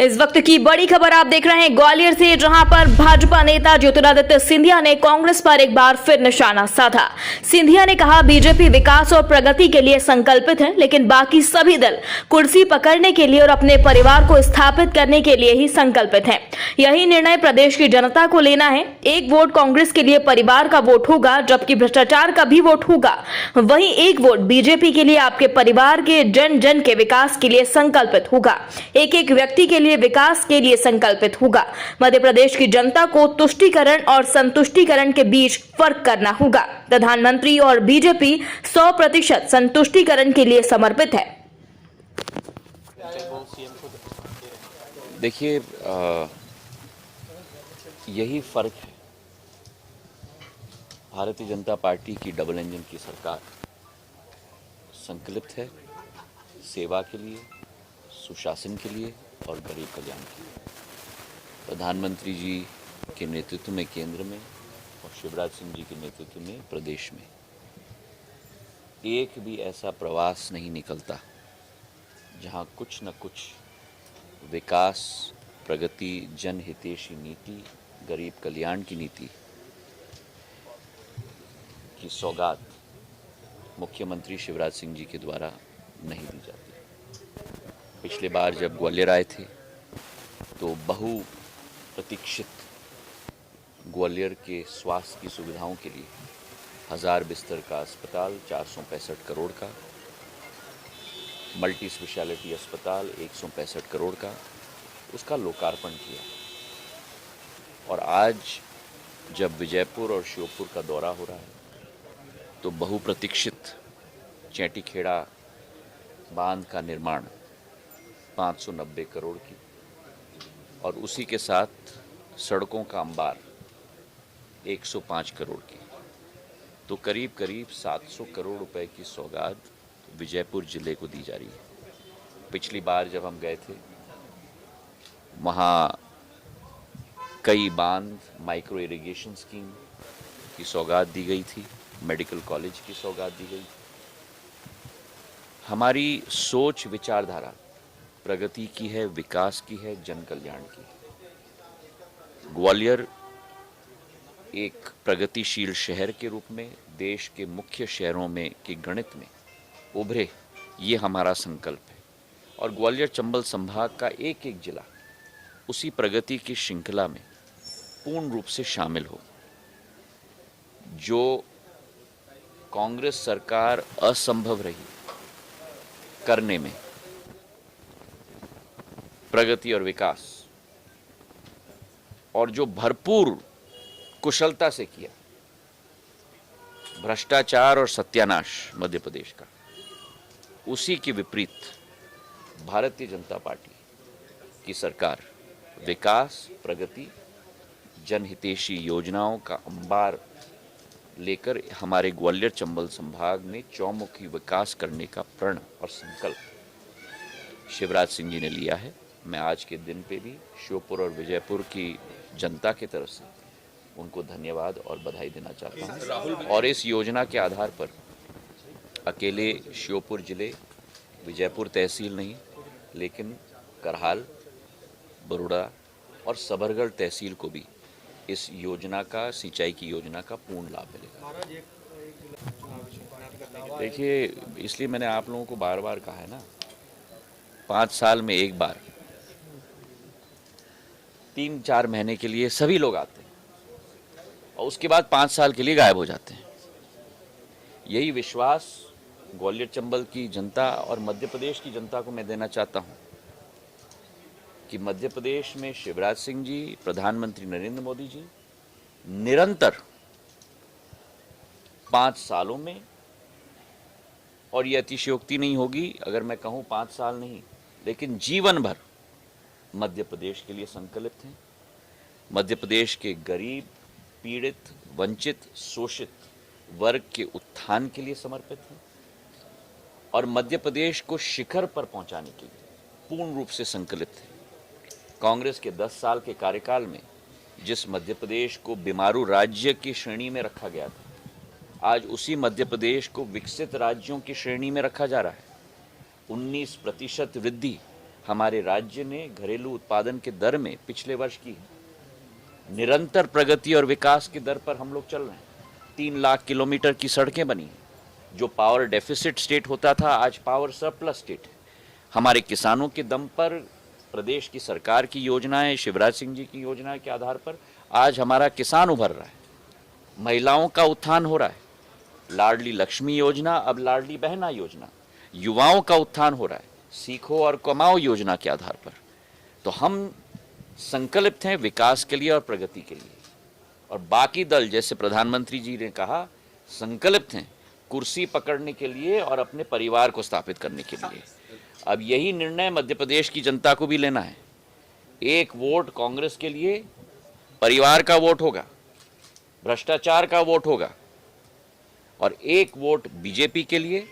इस वक्त की बड़ी खबर आप देख रहे हैं ग्वालियर से, जहां पर भाजपा नेता ज्योतिरादित्य सिंधिया ने कांग्रेस पर एक बार फिर निशाना साधा। सिंधिया ने कहा, बीजेपी विकास और प्रगति के लिए संकल्पित है, लेकिन बाकी सभी दल कुर्सी पकड़ने के लिए और अपने परिवार को स्थापित करने के लिए ही संकल्पित हैं। यही निर्णय प्रदेश की जनता को लेना है। एक वोट कांग्रेस के लिए परिवार का वोट होगा, जबकि भ्रष्टाचार का भी वोट होगा। वहीं एक वोट बीजेपी के लिए आपके परिवार के जन जन के विकास के लिए संकल्पित होगा। एक एक व्यक्ति के लिए विकास के लिए संकल्पित होगा। मध्य प्रदेश की जनता को तुष्टीकरण और संतुष्टीकरण के बीच फर्क करना होगा। प्रधानमंत्री और बीजेपी 100% संतुष्टीकरण के लिए समर्पित है। देखिए, यही फर्क है। भारतीय जनता पार्टी की डबल इंजन की सरकार संकल्पित है सेवा के लिए, सुशासन के लिए और गरीब कल्याण के लिए। प्रधानमंत्री जी के नेतृत्व में केंद्र में और शिवराज सिंह जी के नेतृत्व में प्रदेश में एक भी ऐसा प्रवास नहीं निकलता जहां कुछ न कुछ विकास, प्रगति, जनहितैषी नीति, गरीब कल्याण की नीति की सौगात मुख्यमंत्री शिवराज सिंह जी के द्वारा नहीं दी जाती। पिछले बार जब ग्वालियर आए थे तो बहु प्रतीक्षित ग्वालियर के स्वास्थ्य की सुविधाओं के लिए 1000 बिस्तर का अस्पताल, 465 करोड़ का, मल्टी स्पेशलिटी अस्पताल 165 करोड़ का, उसका लोकार्पण किया। और आज जब विजयपुर और श्योपुर का दौरा हो रहा है तो बहुप्रतीक्षित चैंटीखेड़ा बांध का निर्माण 590 करोड़ की और उसी के साथ सड़कों का अंबार 105 करोड़ की, तो करीब करीब 700 करोड़ रुपए की सौगात विजयपुर जिले को दी जा रही है। पिछली बार जब हम गए थे वहाँ कई बांध, माइक्रो इरिगेशन स्कीम की सौगात दी गई थी, मेडिकल कॉलेज की सौगात दी गई। हमारी सोच विचारधारा प्रगति की है, विकास की है, जन कल्याण की है। ग्वालियर एक प्रगतिशील शहर के रूप में देश के मुख्य शहरों में के गणित में उभरे, ये हमारा संकल्प है। और ग्वालियर चंबल संभाग का एक एक जिला उसी प्रगति की श्रृंखला में पूर्ण रूप से शामिल हो। जो कांग्रेस सरकार असंभव रही करने में, प्रगति और विकास, और जो भरपूर कुशलता से किया भ्रष्टाचार और सत्यानाश मध्य प्रदेश का, उसी के विपरीत भारतीय जनता पार्टी की सरकार विकास, प्रगति, जनहितैषी योजनाओं का अंबार लेकर हमारे ग्वालियर चंबल संभाग में चौमुखी विकास करने का प्रण और संकल्प शिवराज सिंह जी ने लिया है। मैं आज के दिन पे भी श्योपुर और विजयपुर की जनता की तरफ से उनको धन्यवाद और बधाई देना चाहता हूँ। और इस योजना के आधार पर अकेले श्योपुर जिले, विजयपुर तहसील नहीं, लेकिन करहाल, बरोड़ा और सबरगढ़ तहसील को भी इस योजना का, सिंचाई की योजना का पूर्ण लाभ मिलेगा। देखिए, इसलिए मैंने आप लोगों को बार बार कहा है ना, 5 साल में एक बार 3-4 महीने के लिए सभी लोग आते हैं और उसके बाद 5 साल के लिए गायब हो जाते हैं। यही विश्वास ग्वालियर चंबल की जनता और मध्य प्रदेश की जनता को मैं देना चाहता हूं कि मध्य प्रदेश में शिवराज सिंह जी, प्रधानमंत्री नरेंद्र मोदी जी निरंतर 5 सालों में, और ये अतिशयोक्ति नहीं होगी अगर मैं कहूं 5 साल नहीं, लेकिन जीवन भर मध्य प्रदेश के लिए संकल्पित हैं। मध्य प्रदेश के गरीब, पीड़ित, वंचित, शोषित वर्ग के उत्थान के लिए समर्पित हैं और मध्य प्रदेश को शिखर पर पहुंचाने के लिए पूर्ण रूप से संकल्पित है। कांग्रेस के 10 साल के कार्यकाल में जिस मध्य प्रदेश को बीमारू राज्य की श्रेणी में रखा गया था, आज उसी मध्य प्रदेश को विकसित राज्यों की श्रेणी में रखा जा रहा है। 19% वृद्धि हमारे राज्य ने घरेलू उत्पादन के दर में पिछले वर्ष की निरंतर प्रगति और विकास की दर पर हम लोग चल रहे हैं। 3 लाख किलोमीटर की सड़कें बनी हैं। जो पावर डेफिसिट स्टेट होता था आज पावर सरप्लस स्टेट है। हमारे किसानों के दम पर प्रदेश की सरकार की योजनाएं, शिवराज सिंह जी की योजना के आधार पर आज हमारा किसान उभर रहा है। महिलाओं का उत्थान हो रहा है। लाडली लक्ष्मी योजना अब लाडली बहना योजना। युवाओं का उत्थान हो रहा है सीखो और कमाओ योजना के आधार पर। तो हम संकल्पित हैं विकास के लिए और प्रगति के लिए, और बाकी दल जैसे प्रधानमंत्री जी ने कहा संकल्पित हैं कुर्सी पकड़ने के लिए और अपने परिवार को स्थापित करने के लिए। अब यही निर्णय मध्य प्रदेश की जनता को भी लेना है। 1 वोट कांग्रेस के लिए परिवार का वोट होगा, भ्रष्टाचार का वोट होगा, और 1 वोट बीजेपी के लिए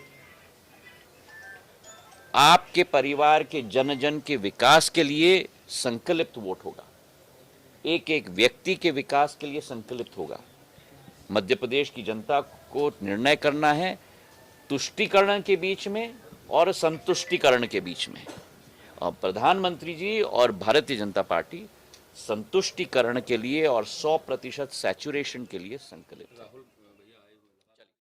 आपके परिवार के जन जन के विकास के लिए संकल्पित वोट होगा। एक व्यक्ति के विकास के लिए संकल्पित होगा। मध्य प्रदेश की जनता को निर्णय करना है तुष्टीकरण के बीच में और संतुष्टीकरण के बीच में, और प्रधानमंत्री जी और भारतीय जनता पार्टी संतुष्टीकरण के लिए और 100% सैचुरेशन के लिए संकल्पित है।